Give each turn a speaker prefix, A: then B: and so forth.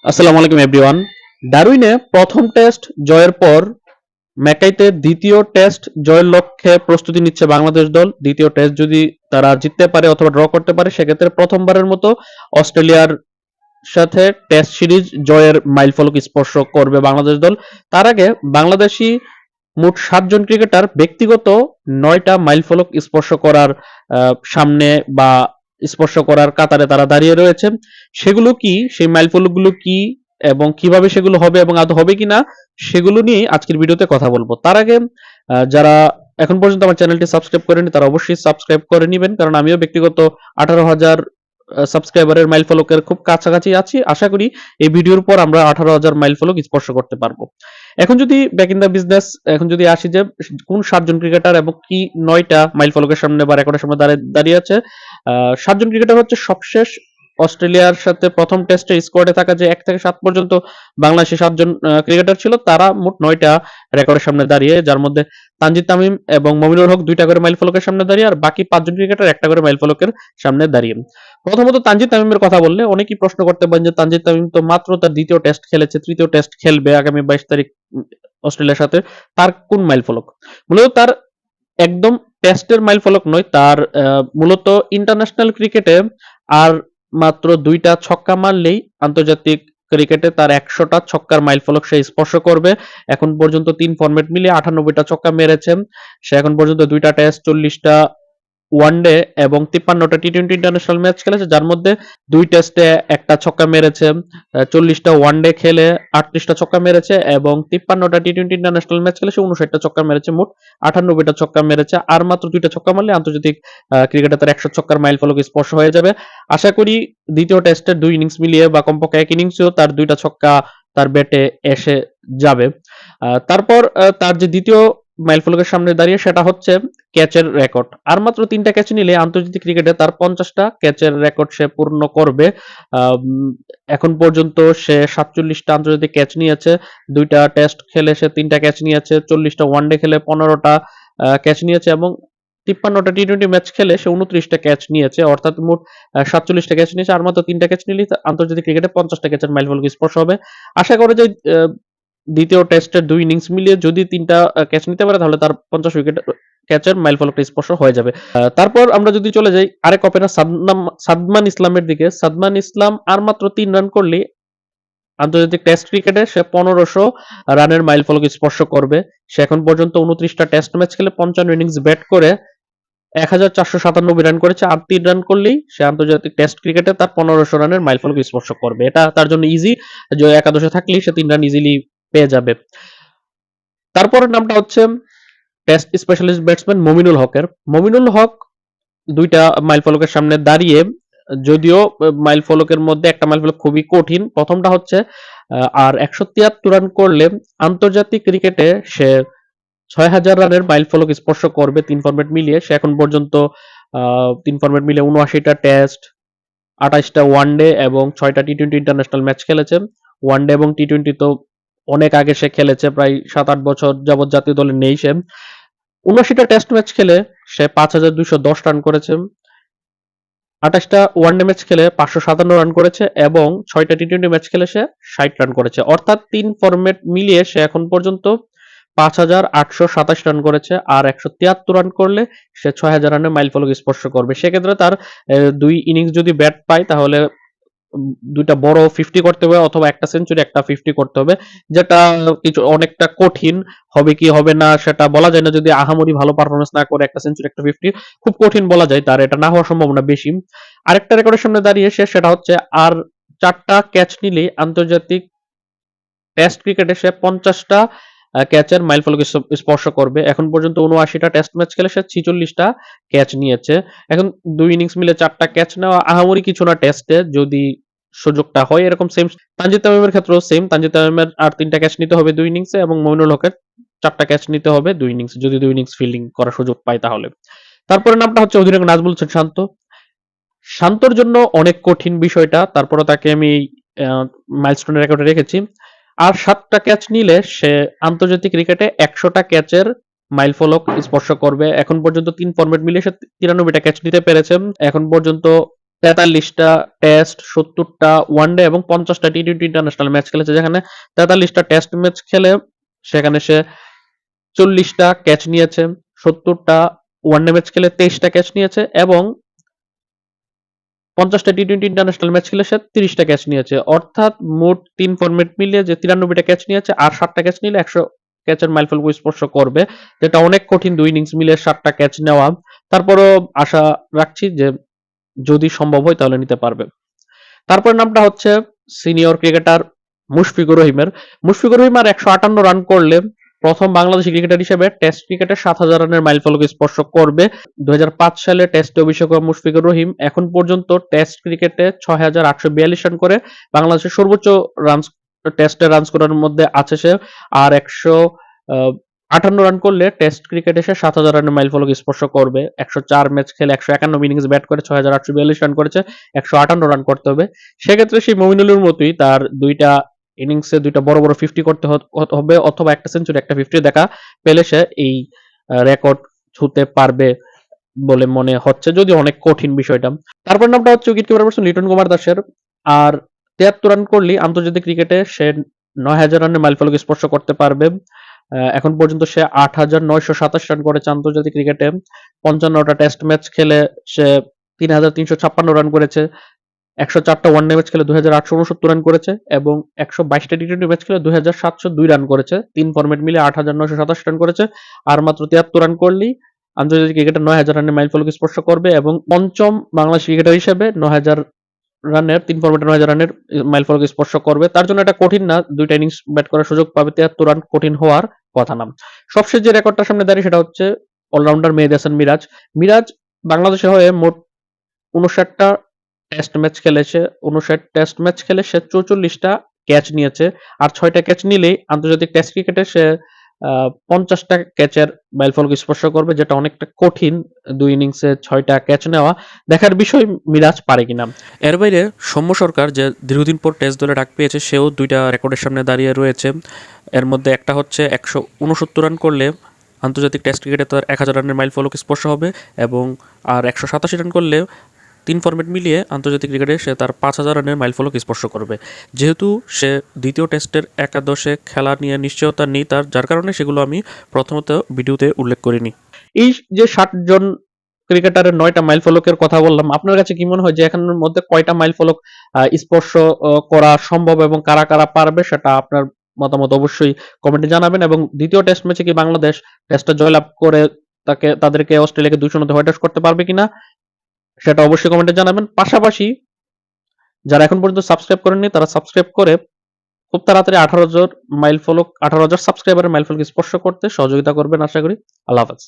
A: আসসালামু আলাইকুম এভরিওয়ান। ডারউইনে প্রথম টেস্ট জয়ের পর ম্যাকাইতে দ্বিতীয় টেস্ট জয়ের লক্ষ্যে প্রস্তুতি নিচ্ছে বাংলাদেশ দল। দ্বিতীয় টেস্ট যদি তারা জিততে পারে অথবা ড্র করতে পারে, সেক্ষেত্রে প্রথমবারের মতো অস্ট্রেলিয়ার সাথে টেস্ট সিরিজ জয়ের মাইলফলক স্পর্শ করবে বাংলাদেশ দল। তার আগে বাংলাদেশি মোট 7 জন ক্রিকেটার ব্যক্তিগত 9টা মাইলফলক স্পর্শ করার সামনে বা স্পর্শ করার কাতারে তারা দাঁড়িয়ে রয়েছে। সেগুলো কি, সেই মাইলফলকগুলো কি এবং কিভাবে সেগুলো হবে এবং আদৌ হবে কিনা, সেগুলো নিয়ে আজকের ভিডিওতে কথা বলবো। তার আগে যারা এখন পর্যন্ত আমার চ্যানেলটি সাবস্ক্রাইব করেনি তারা অবশ্যই সাবস্ক্রাইব করে নেবেন, কারণ আমিও ব্যক্তিগত 18,000 সাবস্ক্রাইবারের মাইলফলকের খুব কাছাকাছি আছি। আশা করি এই ভিডিওর পর আমরা 18,000 মাইলফলক স্পর্শ করতে পারবো। এখন যদি ব্যাক ইন দ্য বিজনেস, এখন যদি আসি যে কোন 7 জন ক্রিকেটার এবং কি 9টা মাইলফলকের সামনে বা রেকর্ডের সামনে দাঁড়িয়ে আছে। 7 জন ক্রিকেটার হচ্ছে সবশেষ অস্ট্রেলিয়ার সাথে প্রথম টেস্টে স্কোয়াডে থাকা যে 1 থেকে 7 পর্যন্ত বাংলাদেশি 7 জন ক্রিকেটার ছিল, তারা মোট 9টা রেকর্ডের সামনে দাঁড়িয়ে, যার মধ্যে তানজিদ তামিম এবং মমিনুল হক 2টা করে মাইলফলকের সামনে দাঁড়িয়ে, আর বাকি 5 জন ক্রিকেটার একটা করে মাইলফলকের সামনে দাঁড়িয়ে। প্রথমত তানজিদ তামিমের কথা বললে অনেকেই প্রশ্ন করতে পারেন যে তানজিদ তামিম তো মাত্র তার দ্বিতীয় টেস্ট খেলেছে, তৃতীয় টেস্ট খেলবে আগামী 22 তারিখ অস্ট্রেলিয়ার সাথে, তার কোন মাইলফলক? মূলত তার একদম টেস্টের মাইলফলক নয়, তার মূলত ইন্টারন্যাশনাল ক্রিকেটে আর মাত্র 2টা ছক্কা মারলেই আন্তর্জাতিক ক্রিকেটে তার 100টা ছক্কার মাইলফলক সে স্পর্শ করবে। এখন পর্যন্ত 3 ফরম্যাট মিলিয়ে 98টা ছক্কা মেরেছে সে। এখন পর্যন্ত 2টা টেস্ট, 40টা ওয়ানডে এবং 53টা টি-20 ইন্টারন্যাশনাল ম্যাচ খেলেছে, যার মধ্যে 2 টেস্টে একটা ছক্কা মেরেছে, 40টা ওয়ানডে খেলে 38টা ছক্কা মেরেছে এবং 53টা টি-20 ইন্টারন্যাশনাল ম্যাচ খেলে সে 59টা ছক্কা মেরেছে, মোট 98টা ছক্কা মেরেছে। আর মাত্র 2টা ছক্কা মারলে আন্তর্জাতিক ক্রিকেটে তার 100 ছক্কার মাইলফলক স্পর্শ হয়ে যাবে। আশা করি দ্বিতীয় টেস্টের 2 ইনিংস মিলিয়ে বা কমপক্ষে 1 ইনিংসেও তার 2টা ছক্কা তার ব্যাটে এসে যাবে। তারপর তার যে দ্বিতীয় মাইলফলকের সামনে দাঁড়িয়ে, সেটা হচ্ছে ক্যাচের রেকর্ড। আর মাত্র 3টা ক্যাচ নিলে আন্তর্জাতিক ক্রিকেটে তার 50টা ক্যাচের রেকর্ড সে পূর্ণ করবে। এখন পর্যন্ত সে 47টা আন্তর্জাতিক ক্যাচ নিয়েছে, 2টা টেস্ট খেলে সে 3টা ক্যাচ নিয়েছে, 40টা ওয়ানডে খেলে 15টা ক্যাচ নিয়েছে এবং 53টা টি-20 ম্যাচ খেলে সে 29টা ক্যাচ নিয়েছে, অর্থাৎ মোট 47টা ক্যাচ নিয়েছে। আর মাত্র 3টা ক্যাচ নিলেই আন্তর্জাতিক ক্রিকেটে 50টা ক্যাচের মাইলফলক স্পর্শ হবে। আশা করে যে দ্বিতীয় টেস্টের 2 ইনিংস মিলিয়ে যদি 3টা ক্যাচ নিতে পারে, তাহলে তার 50 উইকেট ক্যাচের মাইলফলকটা স্পর্শ হয়ে যাবে। তারপর আমরা যদি চলে যাই আরেক ওপেনার সাদমান ইসলামের দিকে, সাদমান ইসলাম আর মাত্র 3 রান করলেই আন্তর্জাতিক টেস্ট ক্রিকেটে সে 1500 রানের মাইলফলক স্পর্শ করবে। সে এখন পর্যন্ত 29টা টেস্ট ম্যাচ খেলে 55 ইনিংস ব্যাট করে 1497 রান করেছে। আর 3 রান করলেই সে আন্তর্জাতিক টেস্ট ক্রিকেটে তার 1500 রানের মাইলফলক স্পর্শ করবে। এটা তার জন্য ইজি, যে একাদশে থাকলেই সে 3 রান ইজিলি পেয়ে যাবে। তারপরের নামটা হচ্ছে টেস্ট স্পেশালিস্ট ব্যাটসম্যান মমিনুল হকের। মমিনুল হক 2টা মাইলফলকের সামনে দাঁড়িয়ে, যদিও মাইলফলকের মধ্যে একটা মাইলফলক খুবই কঠিন। প্রথমটা হচ্ছে আর 173 রান করলে আন্তর্জাতিক ক্রিকেটে সে 6000 রানের মাইলফলক স্পর্শ করবে 3 ফরম্যাট মিলিয়ে। সে এখন পর্যন্ত 3 ফরম্যাট মিলিয়ে 79টা টেস্ট, 28টা ওয়ানডে এবং 6টা টি-20 ইন্টারন্যাশনাল ম্যাচ খেলেছে। ওয়ানডে এবং টি-20 তো অনেক আগে সে খেলেছে, প্রায় 7-8 বছর যাবৎ জাতীয় দলে নেই সে। 79টা টেস্ট ম্যাচ খেলে সে 5210 রান করেছে, 28টা ওয়ানডে ম্যাচ খেলে 557 রান করেছে এবং 6টা টি-20 ম্যাচ খেলে সে 60 রান করেছে। অর্থাৎ 3 ফরম্যাট মিলিয়ে সে এখন পর্যন্ত 5827 রান করেছে। আর 173 রান করলে সে 6000 রানের মাইলফলক স্পর্শ করবে। সেক্ষেত্রে তার 2 ইনিংস যদি ব্যাট পায়, তাহলে 2টা বড় 50 করতে হবে অথবা একটা সেঞ্চুরি একটা 50 করতে হবে, যেটা কিছু অনেকটা কঠিন। হবে কি হবে না সেটা বলা যায় না, যদি আহামরি ভালো পারফরমেন্স না করে একটা সেঞ্চুরি একটা 50 খুব কঠিন বলা যায়, তার এটা না হওয়ার সম্ভাবনা বেশি। আরেকটা রেকর্ডের সামনে দাঁড়িয়ে সে, সেটা হচ্ছে আর 4টা ক্যাচ নিলেই আন্তর্জাতিক টেস্ট ক্রিকেটে সে 50টা ক্যাচের মাইলফলক স্পর্শ করবে। এখন পর্যন্ত 79টা টেস্ট ম্যাচ খেলে সে 46টা ক্যাচ নিয়েছে। এখন 2 ইনিংস মিলে 4টা ক্যাচ নেওয়া আহামরি কিছু না টেস্টে, যদি সুযোগটা হয়। এরকম সেম তানজিদ তামিমের ক্ষেত্রেও সেম, তানজিদ তামিমের আর 3টা ক্যাচ নিতে হবে 2 ইনিংসে এবং মমিনুল হকের 4টা ক্যাচ নিতে হবে 2 ইনিংসে, যদি 2 ইনিংস ফিল্ডিং করার সুযোগ পায় তাহলে। তারপরে নামটা হচ্ছে অধিনায়ক নাজমুল হোসেন শান্ত। শান্তর জন্য অনেক কঠিন বিষয়টা, তারপরে তাকে আমি মাইলস্টোনের রেকর্ডে রেখেছি। আর 7টা ক্যাচ নিলে সে আন্তর্জাতিক ক্রিকেটে 100টা ক্যাচের মাইলফলক স্পর্শ করবে। এখন পর্যন্ত 3 ফরম্যাট মিলিয়ে সে 93টা ক্যাচ নিতে পেরেছে। এখন পর্যন্ত 43টা টেস্ট, 70টা ওয়ানডে এবং 50টা টি-টোয়েন্টি ইন্টারন্যাশনাল ম্যাচ খেলেছে, যেখানে 43টা টেস্ট ম্যাচ খেলে সেখানে সে 40টা ক্যাচ নিয়েছে, 70টা ওয়ানডে ম্যাচ খেলে 23টা ক্যাচ নিয়েছে এবং 50টা টি-টোয়েন্টি ইন্টারন্যাশনাল ম্যাচ খেলে সে 30টা ক্যাচ নিয়েছে। অর্থাৎ মোট ৩ ফরম্যাট মিলিয়ে যে 93টা ক্যাচ নিয়েছে আর 7টা ক্যাচ নিলে 100 ক্যাচের মাইলফলক স্পর্শ করবে, যেটা অনেক কঠিন 2 ইনিংস মিলে 7টা ক্যাচ নেওয়া। তারপরও আশা রাখছি যে যদি সম্ভব হয় তাহলে নিতে পারবে। তারপর নামটা হচ্ছে সিনিয়র ক্রিকেটার মুশফিকুর রহিমের। মুশফিকুর রহিম আর 158 রান করলে প্রথম বাংলাদেশি ক্রিকেটার হিসেবে টেস্ট ক্রিকেটে 7000 রানের মাইলফলক স্পর্শ করবে। 2005 সালে টেস্টে অভিষেক হওয়া মুশফিকুর রহিম এখন পর্যন্ত টেস্ট ক্রিকেটে 6842 রান করে বাংলাদেশের সর্বোচ্চ রান টেস্টে রান স্কোরার মধ্যে আছে সে। আর 158 রান করলে টেস্ট ক্রিকেটে সে 7000 রানের মাইলফলক স্পর্শ করবে। 104 ম্যাচ খেলে 151 ইনিংস ব্যাট করে 6842 রান করেছে, 158 রান করতে হবে। সেক্ষেত্রে সেই মমিনুলের মতোই তার দুইটা ইনিংসে দুইটা বড় বড় 50 করতে হবে, অথবা একটা সেঞ্চুরি একটা 50 দেখা পেলে সে এই রেকর্ড ছুঁতে পারবে বলে মনে হচ্ছে, যদি অনেক কঠিন বিষয়টা। তারপর নামটা হচ্ছে wicket keeper person Liton Kumar দাসের। আর 73 রান করলেই আন্তর্জাতিক ক্রিকেটে সে 9000 রানের মাইলফলক স্পর্শ করতে পারবে। এখন পর্যন্ত সে 8927 রান করেছে আন্তর্জাতিক ক্রিকেটে। 55টা টেস্ট ম্যাচ খেলে সে 3356 রান করেছে। 104টা ওয়ানডে ম্যাচ খেলে 2869 রান করেছে এবং 122টা টি-টোয়েন্টি ম্যাচ খেলে 2702 রান করেছে। 3 ফরম্যাট মিলে 8927 রান করেছে। আর মাত্র 73 রান করলেই আন্তর্জাতিক ক্রিকেটে 9000 রানের মাইলফলক স্পর্শ করবে এবং পঞ্চম বাংলাদেশ ক্রিকেটার হিসেবে 9000 রানের 3 ফরম্যাটে 9000 রানের মাইলফলক স্পর্শ করবে। তার জন্য এটা কঠিন না, দুইটা ইনিংস ব্যাট করার সুযোগ পাবে। 73 রান কঠিন হওয়ার কথা না। সবশেষ যে রেকর্ডটার সামনে দাঁড়িয়ে সেটা হচ্ছে অলরাউন্ডার মেহেদী হাসান মিরাজ। মিরাজ বাংলাদেশের হয়ে মোট 59টা টেস্ট ম্যাচ খেলেছে। 59 টেস্ট ম্যাচ খেলে সে 44টা ক্যাচ নিয়েছে। আর 6টা ক্যাচ নিলেই আন্তর্জাতিক টেস্ট ক্রিকেটে সে 50টা ক্যাচের মাইলফলক স্পর্শ করবে, যেটা অনেকটা কঠিন 2 ইনিংসে 6টা ক্যাচ নেওয়া। দেখার বিষয় মিরাজ পারে কিনা।
B: এর বাইরে সৌম্য সরকার যে দীর্ঘদিন পর টেস্ট দলে ডাক পেয়েছে, সেও দুইটা রেকর্ডের সামনে দাঁড়িয়ে রয়েছে। এর মধ্যে একটা হচ্ছে 169 রান করলে আন্তর্জাতিক টেস্ট ক্রিকেটে তার 1000 রানের মাইলফলক স্পর্শ হবে এবং আর 187 রান করলে 3 ফরম্যাট মিলিয়ে আন্তর্জাতিক ক্রিকেটে সে তার 5000 রানের মাইলফলক স্পর্শ করবে। যেহেতু সে দ্বিতীয় টেস্টের একাদশে খেলা নিয়ে নিশ্চয়তা নেই তার, যার কারণে সেগুলো আমি প্রথমত ভিডিওতে উল্লেখ করিনি।
A: এই যে 60 জন ক্রিকেটারের 9টা মাইলফলকের কথা বললাম, আপনার কাছে কি মনে হয় যে এখানের মধ্যে কয়টা মাইলফলক স্পর্শ করা সম্ভব এবং কারা কারা পারবে, সেটা আপনার মতামত অবশ্যই কমেন্টে জানাবেন। এবং দ্বিতীয় টেস্ট ম্যাচে কি বাংলাদেশ টেস্টটা জয়লাভ করে তাদেরকে অস্ট্রেলিয়াকে 2-0 হোয়াইট ওয়াশ করতে পারবে কিনা, সেটা অবশ্যই কমেন্টে জানাবেন। পাশাপাশি যারা এখন পর্যন্ত সাবস্ক্রাইব করেননি তারা সাবস্ক্রাইব করে খুব তাড়াতাড়ি 18,000 সাবস্ক্রাইবারের মাইলফলক স্পর্শ করতে সহযোগিতা করবেন আশা করি। আল্লাহ হাফেজ।